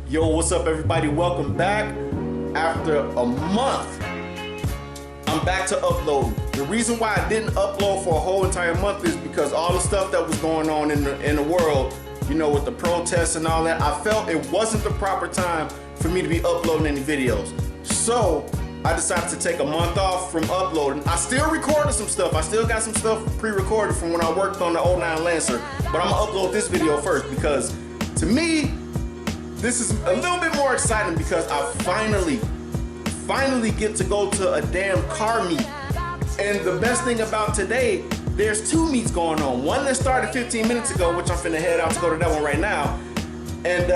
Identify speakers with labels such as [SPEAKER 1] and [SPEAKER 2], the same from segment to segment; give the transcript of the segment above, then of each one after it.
[SPEAKER 1] Yo, what's up everybody? Welcome back. After a month, I'm back to uploading. The reason why I didn't upload for a whole entire month is because all the stuff that was going on in the world, you know, with the protests and all that, I felt it wasn't the proper time for me to be uploading any videos. So I decided to take a month off from uploading. I still recorded some stuff. I still got some stuff pre-recorded from when I worked on the 09 Lancer, but I'm gonna upload this video first because to me, this is a little bit more exciting because I finally get to go to a damn car meet. And the best thing about today, there's two meets going on. One that started 15 minutes ago, which I'm finna head out to go to that one right now. And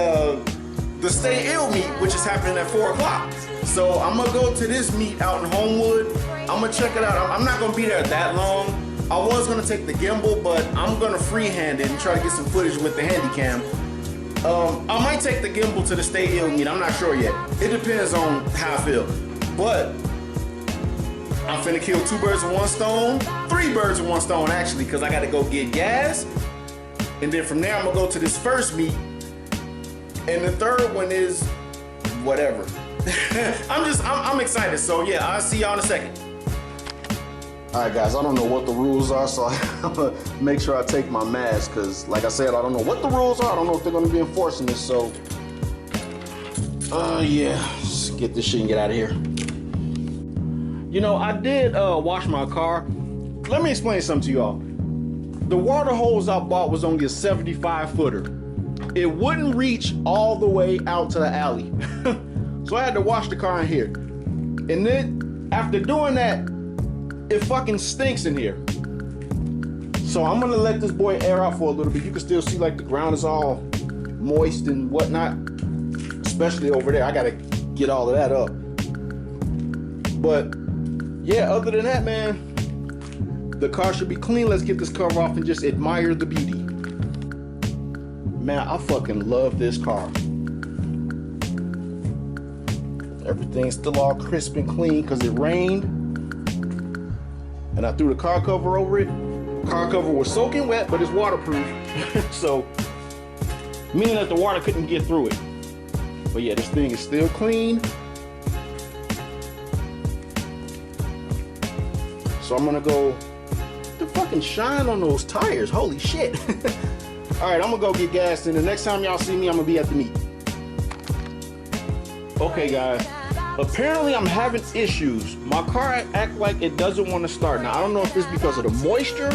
[SPEAKER 1] the Stay Ill meet, which is happening at 4 o'clock. So I'm gonna go to this meet out in Homewood. I'm gonna check it out. I'm not gonna be there that long. I was gonna take the gimbal, but I'm gonna freehand it and try to get some footage with the Handycam. I might take the gimbal to the Stay Ill meet. I'm not sure yet. It depends on how I feel. But I'm finna kill 2 birds with 1 stone. 3 birds with 1 stone actually, because I gotta go get gas. And then from there I'm gonna go to this first meet. And the third one is whatever. I'm excited. So yeah, I'll see y'all in a second. Alright guys, I don't know what the rules are, so I'm gonna make sure I take my mask, because like I said, I don't know what the rules are. I don't know if they're gonna be enforcing this, so yeah, let's get this shit and get out of here. You know, I did wash my car. Let me explain something to y'all. The water hose I bought was only a 75 footer. It wouldn't reach all the way out to the alley. So I had to wash the car in here. And then after doing that, it fucking stinks in here. So I'm gonna let this boy air out for a little bit. You can still see like the ground is all moist and whatnot, especially over there. I gotta get all of that up. But yeah, other than that, man, the car should be clean. Let's get this cover off and just admire the beauty. Man, I fucking love this car. Everything's still all crisp and clean because it rained. And I threw the car cover over it. Car cover was soaking wet, but it's waterproof. So, meaning that the water couldn't get through it. But yeah, this thing is still clean. So I'm gonna go, the fucking shine on those tires, holy shit. All right, I'm gonna go get gas, and the next time y'all see me, I'm gonna be at the meet. Okay guys, apparently I'm having issues. My car act like it doesn't want to start. Now I don't know if it's because of the moisture.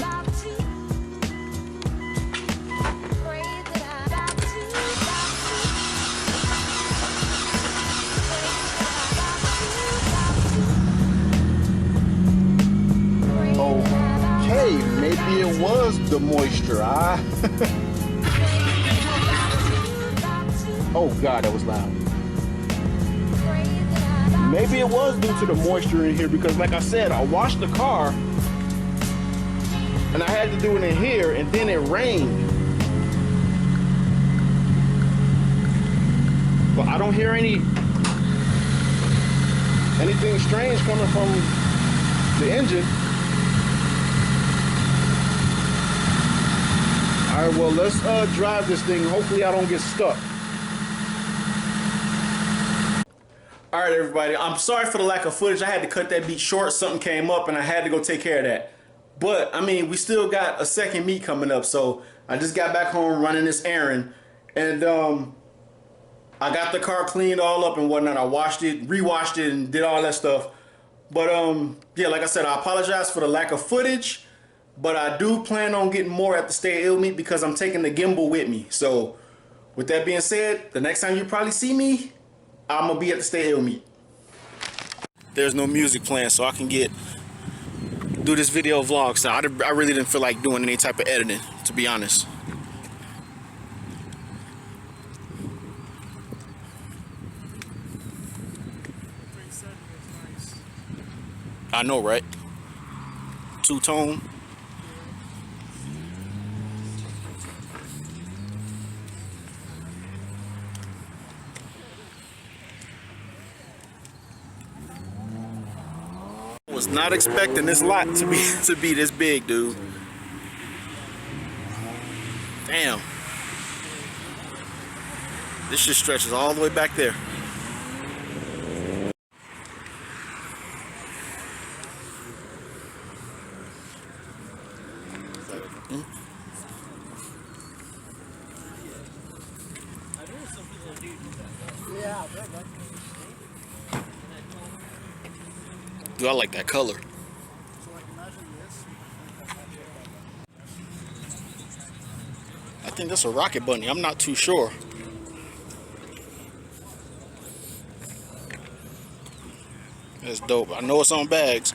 [SPEAKER 1] Okay, maybe it was the moisture. Oh God, that was loud. Maybe it was due to the moisture in here because like I said, I washed the car and I had to do it in here and then it rained. But I don't hear anything strange coming from the engine. All right, well, let's drive this thing. Hopefully I don't get stuck. All right, everybody, I'm sorry for the lack of footage. I had to cut that beat short. Something came up and I had to go take care of that. But, I mean, we still got a second meet coming up. So I just got back home running this errand. And I got the car cleaned all up and whatnot. I washed it, rewashed it, and did all that stuff. But, yeah, like I said, I apologize for the lack of footage. But I do plan on getting more at the Stay Ill meet because I'm taking the gimbal with me. So, with that being said, the next time you probably see me, I'm gonna be at the Stay Ill meet. There's no music playing, so I can do this video vlog. So I really didn't feel like doing any type of editing, to be honest. I know, right? Two-tone. Was not expecting this lot to be this big, dude. Damn. This shit stretches all the way back there. Dude, I like that color. I think that's a rocket bunny. I'm not too sure. That's dope. I know it's on bags.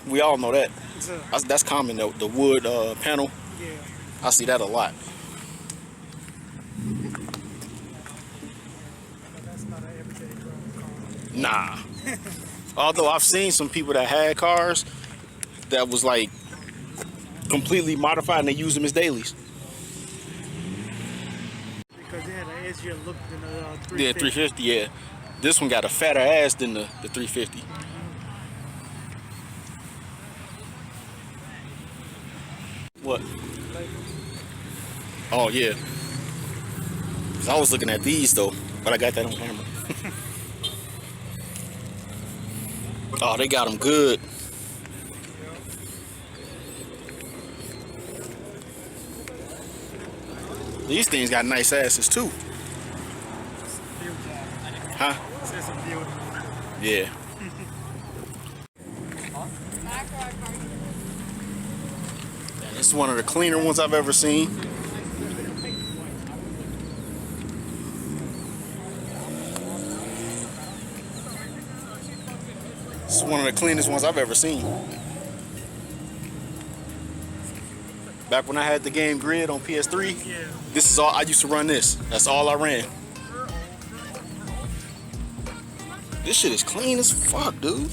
[SPEAKER 1] We all know that. That's common though. The wood panel. Yeah. I see that a lot. Nah. Although I've seen some people that had cars that was like completely modified and they use them as dailies.
[SPEAKER 2] Because they had an edgier look than the 350.
[SPEAKER 1] Yeah, 350, yeah. This one got a fatter ass than the 350. What? Oh, yeah. 'Cause I was looking at these though, but I got that on camera. Oh, they got them good. These things got nice asses too. Huh? Yeah. This is one of the cleaner ones I've ever seen. This is one of the cleanest ones I've ever seen. Back when I had the game Grid on PS3, this is all I used to run. This. That's all I ran. This shit is clean as fuck, dude.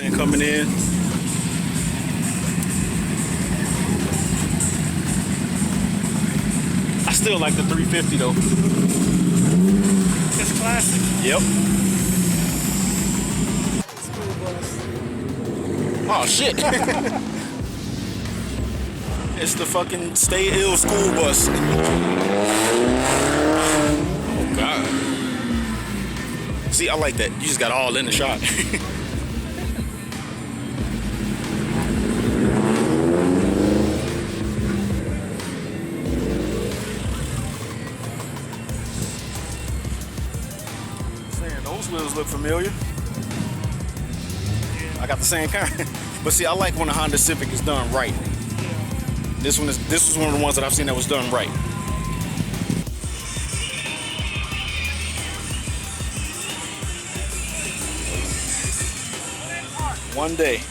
[SPEAKER 1] And coming in. I still like the 350 though.
[SPEAKER 2] It's classic.
[SPEAKER 1] Yep.
[SPEAKER 2] School bus.
[SPEAKER 1] Oh shit. It's the fucking Stay Ill school bus. Oh god. See, I like that. You just got all in the shot. Those wheels look familiar. I got the same kind. But see, I like when a Honda Civic is done right. This was one of the ones that I've seen that was done right. One day.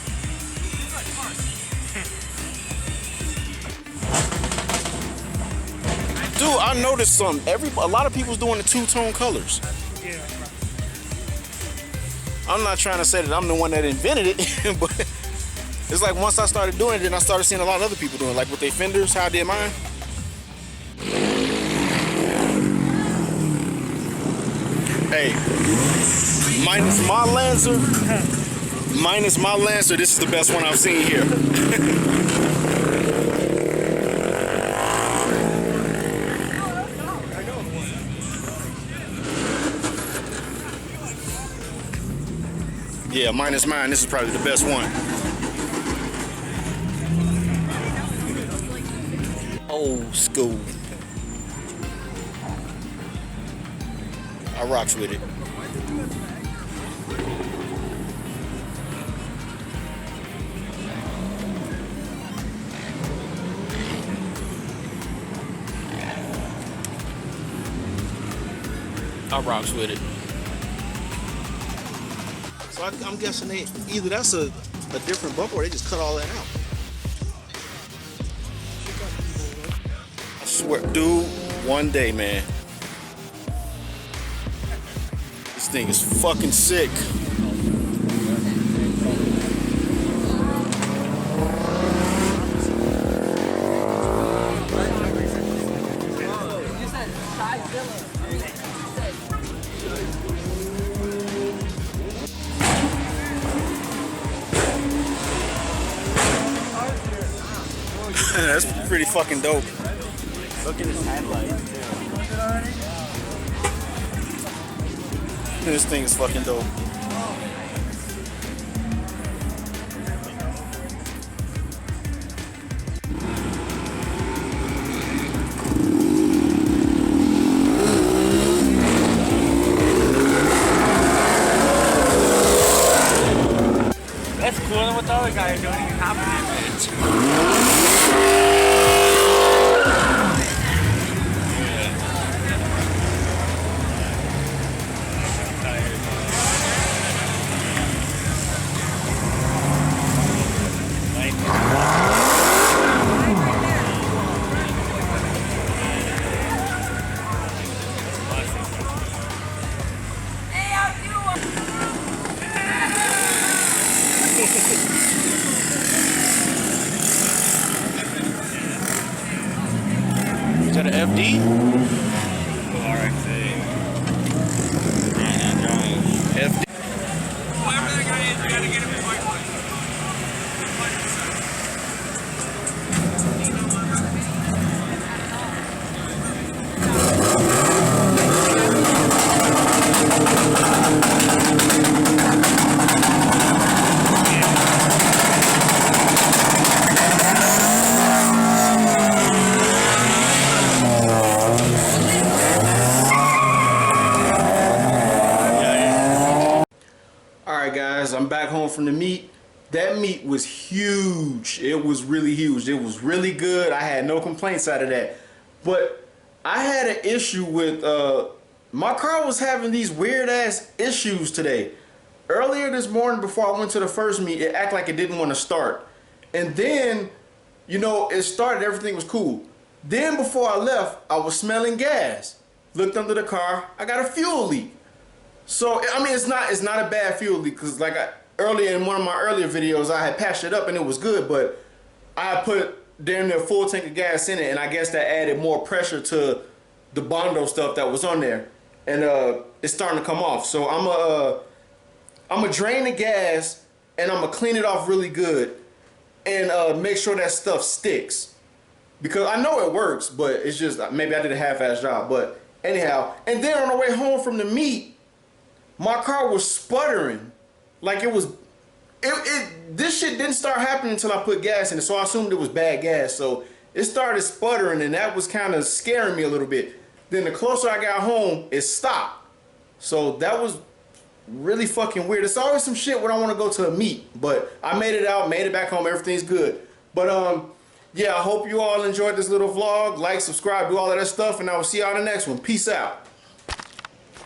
[SPEAKER 1] Dude, I noticed a lot of people's doing the two-tone colors. I'm not trying to say that I'm the one that invented it, but it's like once I started doing it, then I started seeing a lot of other people doing it, like with their fenders, how I did mine. Hey, minus my Lancer, this is the best one I've seen here. Yeah, minus mine, this is probably the best one. Old school. I rocks with it. I rocks with it. So I'm guessing either that's a different bumper or they just cut all that out. I swear, dude, one day, man. This thing is fucking sick. That's pretty fucking dope.
[SPEAKER 3] Look at his headlights too.
[SPEAKER 1] This thing is fucking dope.
[SPEAKER 3] That's cooler than what the other guy is doing. Even half of it.
[SPEAKER 1] Is that an FD? FD.
[SPEAKER 3] Whoever that guy is, we gotta get him in white one.
[SPEAKER 1] Alright guys, I'm back home from the meet. That meet was huge. It was really huge. It was really good. I had no complaints out of that. But I had an issue with my car was having these weird ass issues today. Earlier this morning before I went to the first meet, it acted like it didn't want to start. And then, you know, it started, everything was cool. Then before I left, I was smelling gas. Looked under the car, I got a fuel leak. So I mean, it's not a bad fuel leak, because like earlier in one of my earlier videos, I had patched it up and it was good, but I put damn near full tank of gas in it, and I guess that added more pressure to the Bondo stuff that was on there, and it's starting to come off. So I'm gonna drain the gas and I'm gonna clean it off really good and make sure that stuff sticks, because I know it works, but it's just maybe I did a half-ass job. But anyhow, and then on the way home from the meet, my car was sputtering, like it was. This shit didn't start happening until I put gas in it, so I assumed it was bad gas. So it started sputtering, and that was kind of scaring me a little bit. Then the closer I got home, it stopped. So that was really fucking weird. It's always some shit when I want to go to a meet, but I made it out, made it back home, everything's good. But yeah, I hope you all enjoyed this little vlog. Like, subscribe, do all of that stuff, and I will see y'all in the next one. Peace out.